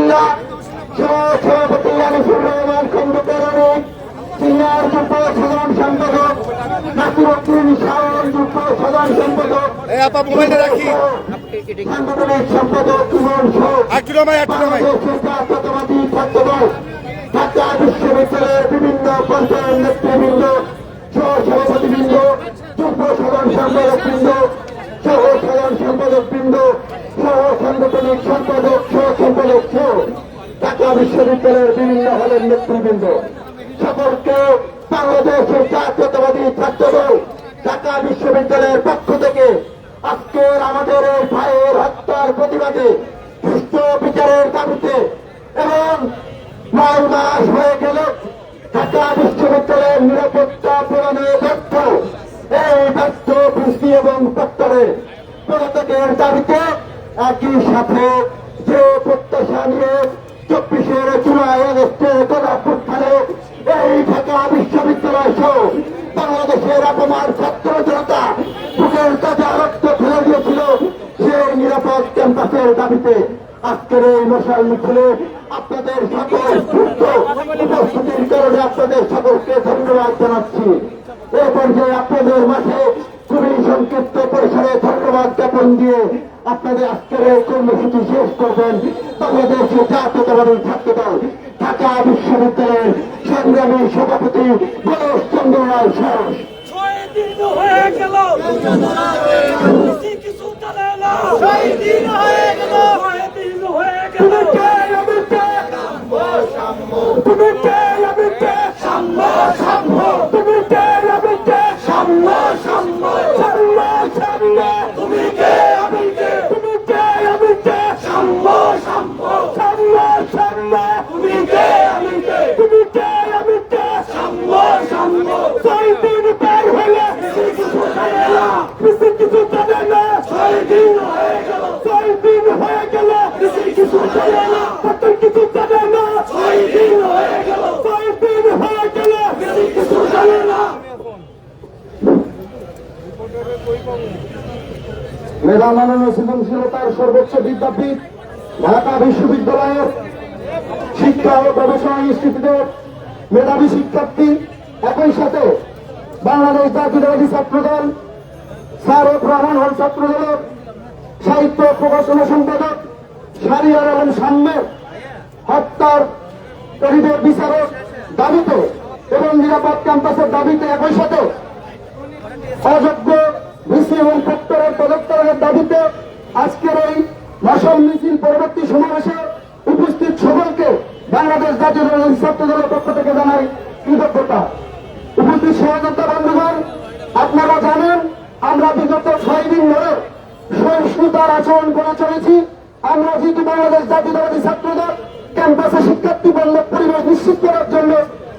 কুমিল্লা সভাপতি আনিসুর রহমান খন্দকার, সিনিয়র যুগ্ম সাধারণ সম্পাদক নাসিরউদ্দিন শাওন, যুগ্ম সাধারণ সম্পাদক সাংগঠনিক সম্পাদক ইমন জাতীয়তাবাদী ছাত্রদল, ঢাকা বিশ্ববিদ্যালয়ের বিভিন্ন পর্যায়ের নেতৃবৃন্দ, সহসভাপতিবৃন্দ, যুগ্ম সাধারণ সম্পাদকবৃন্দ, সহ সাধারণ সম্পাদকবৃন্দ, সহ সাংগঠনিক সম্পাদক, সহ সম্পাদক সহ ঢাকা বিশ্ববিদ্যালয়ের বিভিন্ন হলের নেতৃবৃন্দ, সকলকে বাংলাদেশের জাতীয়তাবাদী ছাত্রদল ঢাকা বিশ্ববিদ্যালয়ের পক্ষ থেকে আজকের আমাদের এই ভাইয়ের হত্যার প্রতিবাদে, সুষ্ঠু বিচারের দাবিতে এবং 9 মাস হয়ে গেল ঢাকা বিশ্ববিদ্যালয়ের নিরাপত্তা প্রদানে ব্যর্থ এই ব্যর্থ বৃষ্টি এবং প্রত্যাহারের পদত্যাগের দাবিতে একই সাথে যে প্রত্যাশা নিয়ে 24 জুলাই আগস্টের গণঅভ্যুত্থানে এই ঢাকা বিশ্ববিদ্যালয় সহ বাংলাদেশের অপমান ছাত্র জনতা বুকের তাজা রক্ত ফেলে দিয়েছিল, সেই নিরাপদ ক্যাম্পাসের দাবিতে আজকের এই মশাল মিছিলে আপনাদের সকল উপস্থিতির কারণে আপনাদের সকলকে ধন্যবাদ জানাচ্ছি। এ পর্যায়ে আপনাদের মাঠে খুবই সংক্ষিপ্ত পরিসরে ধন্যবাদ জ্ঞাপন দিয়ে আপনাদের আজকের এই কর্মসূচি শেষ করবেন বাংলাদেশের জাতীয়তাবাদী ছাত্রদল ঢাকা বিশ্ববিদ্যালয়ের সংগ্রামী সভাপতি গণেশ চন্দ্র রায় সাহস। মেধা মানব সৃজনশীলতার সর্বোচ্চ বিদ্যাপীঠ ঢাকা বিশ্ববিদ্যালয়ের শিক্ষা ও গবেষণা ইনস্টিটিউটের মেধাবী শিক্ষার্থী, একই সাথে বাংলাদেশ জাতীয়তাবাদী ছাত্রদল শাহরুখ রহমান হল ছাত্রদলের সাহিত্য প্রকাশনা সম্পাদক শাহরিয়ার এবং সাম্যের হত্যার কারীদের বিচারের দাবিতে এবং নিরাপদ ক্যাম্পাসের দাবিতে, একই সাথে অযোগ্য ভিসি এবং প্রক্টরের পদত্যাগের দাবিতে আজকের এই মশাল মিছিল পরবর্তী সমাবেশে উপস্থিত সকলকে বাংলাদেশ জাতীয়তাবাদী ছাত্রদলের পক্ষ থেকে জানাই কৃতজ্ঞতা। উপস্থিত সহযোদ্ধা বন্ধুগণ, আপনারা জানেন আমরা বিগত 6 দিন ধরে সহিষ্ণুতার আচরণ করে চলেছি। আমরা যেহেতু বাংলাদেশ জাতীয়তাবাদী ছাত্রদল ক্যাম্পাসে শিক্ষার্থী বান্ধব পরিবেশ নিশ্চিত করার জন্য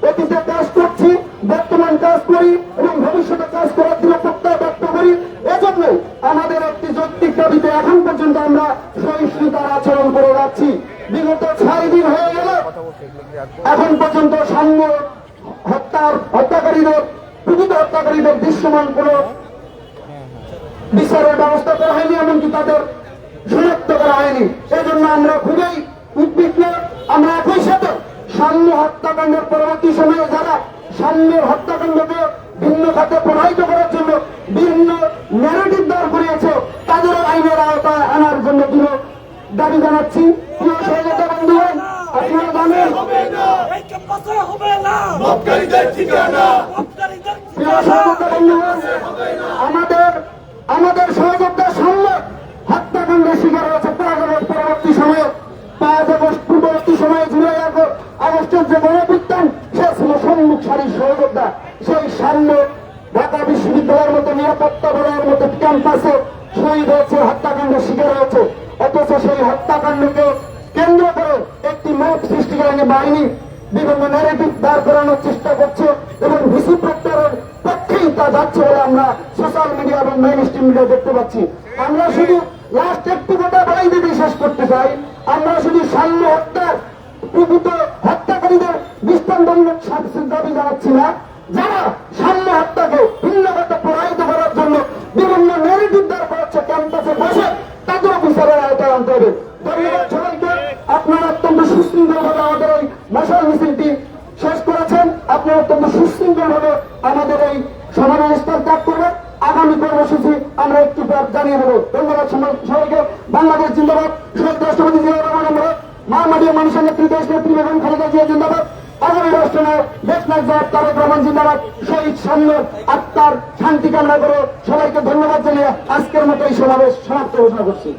অতীতে কাজ করছি, বর্তমান কাজ করি এবং ভবিষ্যতে কাজ করার জন্য প্রত্যয় ব্যক্ত করি। এজন্য আমাদের একটি যৌক্তিক দাবিতে এখন পর্যন্ত আমরা সহিষ্ণুতার আচরণ করে যাচ্ছি। বিগত 6 দিন হয়ে গেল, এখন পর্যন্ত সাম্য হত্যাকারীদের, প্রকৃত হত্যাকারীদের দৃশ্যমান কোন বিচারের ব্যবস্থা করা হয়নি, এমনকি তাদের শনাক্ত করা হয়নি। এজন্য আমরা খুবই উদ্বিগ্ন। আমরা একই সাথে সাম্য হত্যাকাণ্ডের পরবর্তী সময়ে যারা সাম্যের হত্যাকাণ্ডকে ভিন্ন খাতে প্রবাহিত করার জন্য বিভিন্ন ন্যারেটিভ দাঁড় করিয়েছে, তাদেরও আইনের আওতায় আনার জন্য দৃঢ় দাবি জানাচ্ছি। প্রিয় সহযোগিতা বন্ধুগণ, আপনারা জানেন প্রিয় সহযোগিতা বন্ধুগণ, আমাদের সহযোগিতার সামনে হত্যাকাণ্ডের শিকার হয়েছে পরবর্তী সময়ে 5 আগস্ট, পূর্ববর্তী সময়ে জুলাই আগস্টের যে গণঅভ্যুত্থান, সে ছিল সম্মুখ সারির সহযোদ্ধা। সেই সামনে ঢাকা বিশ্ববিদ্যালয়ের মতো নিরাপত্তা বলয়ের মতো ক্যাম্পাসে শহীদ হয়েছে, হত্যাকাণ্ডের শিকার হয়েছে। অথচ সেই হত্যাকাণ্ডকে কেন্দ্র করে একটি মত সৃষ্টিকারী বাহিনী বিভিন্ন ন্যারেটিভ দাঁড় করানোর চেষ্টা করছে এবং ভিসি প্রক্টরের পক্ষেই তা যাচ্ছে বলে আমরা সোশ্যাল মিডিয়া এবং মেইন স্ট্রিম মিডিয়া দেখতে পাচ্ছি। আমরা শুধু লাস্ট একটু কথা বলাই দিতে শেষ করতে চাই, আমরা শুধু সাম্য হত্যার প্রকৃত হত্যাকারীদের দৃষ্টান্তমূলক শাস্তির দাবি জানাচ্ছি না, যারা সাম্য হত্যাকে ভিন্নভাবে প্রবাহিত করার জন্য বিভিন্ন ন্যারেটিভ দাঁড় করাচ্ছে ক্যাম্পাসে বসে, তাদেরও বিচারের আওতায় আনতে হবে। ধন্যবাদ সবাইকে। আপনারা অত্যন্ত মশাল মিছিলটি শেষ করেছেন। আপনি অত্যন্ত সুশৃঙ্খলভাবে আমাদের এই সমাবেশটা ত্যাগ করবেন। আগামী কর্মসূচি আমরা একটু পর জানিয়ে দেবো। ধন্যবাদ সবাইকে। বাংলাদেশ জিন্দাবাদ। শহীদ রাষ্ট্রপতি জিয়াউর রহমান আমরা মাননীয় মানুষের নেতৃত্বে দেশ নেত্রী বেগম খালেদা জিয়া জিন্দাবাদ। আগামী রাষ্ট্রনায়ক দেশনায়ক জনাব তারেক রহমান জিন্দাবাদ। শহীদ সামনের আত্মার শান্তি কামনা করে সবাইকে ধন্যবাদ জানিয়ে আজকের মতো এই সমাবেশ সমাপ্ত ঘোষণা করছি।